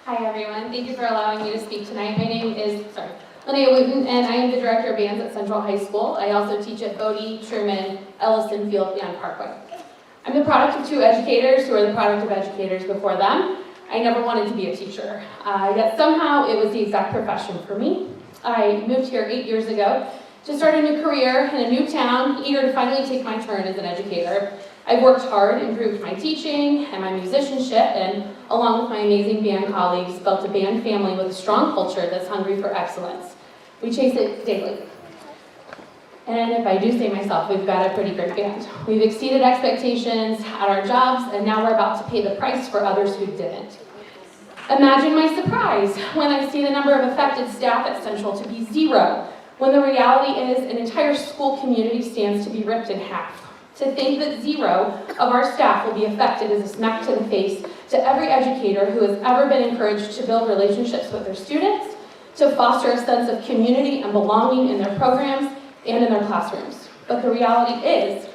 Hi everyone, thank you for allowing me to speak tonight. My name is, Linnea Wooten, and I am the Director of Bands at Central High School. I also teach at Bodie, Truman, Elliston Field, and Parkway. I'm the product of two educators who are the product of educators before them. I never wanted to be a teacher, yet somehow it was the exact profession for me. I moved here 8 years ago to start a new career in a new town, eager to finally take my turn as an educator. I've worked hard, improved my teaching and my musicianship, and along with my amazing band colleagues, built a band family with a strong culture that's hungry for excellence. We chase it daily. And if I do say myself, we've got a pretty great band. We've exceeded expectations at our jobs, and now we're about to pay the price for others who didn't. Imagine my surprise when I see the number of affected staff at Central to be 0, when the reality is an entire school community stands to be ripped in half. To think that 0 of our staff will be affected is a smack to the face to every educator who has ever been encouraged to build relationships with their students, to foster a sense of community and belonging in their programs and in their classrooms. But the reality is,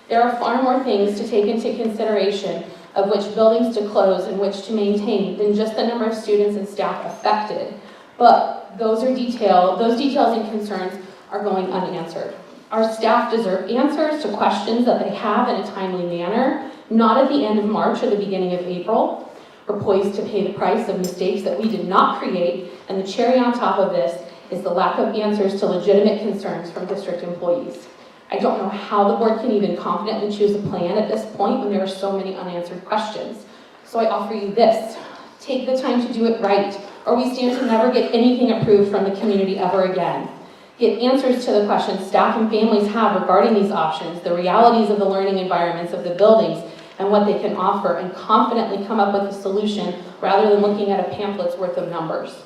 there are far more things to take into consideration of which buildings to close and which to maintain than just the number of students and staff affected. But those details and concerns are going unanswered. Our staff deserve answers to questions that they have in a timely manner, not at the end of March or the beginning of April. We're poised to pay the price of mistakes that we did not create, and the cherry on top of this is the lack of answers to legitimate concerns from district employees. I don't know how the board can even confidently choose a plan at this point when there are so many unanswered questions. So I offer you this: take the time to do it right, or we stand to never get anything approved from the community ever again. Get answers to the questions staff and families have regarding these options, the realities of the learning environments of the buildings, and what they can offer, and confidently come up with a solution rather than looking at a pamphlet's worth of numbers.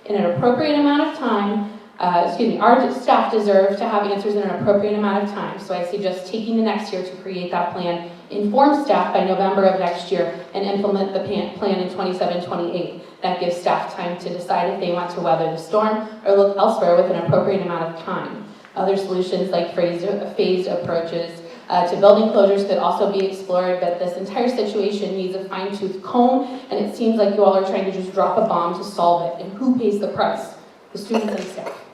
In an appropriate amount of time, our staff deserve to have answers in an appropriate amount of time, so I suggest taking the next year to create that plan, inform staff by November of next year, and implement the plan in 27-28. That gives staff time to decide if they want to weather the storm or look elsewhere with an appropriate amount of time. Other solutions like phased approaches to building closures could also be explored, but this entire situation needs a fine-tooth comb, and it seems like you all are trying to just drop a bomb to solve it. And who pays the price? The students and staff.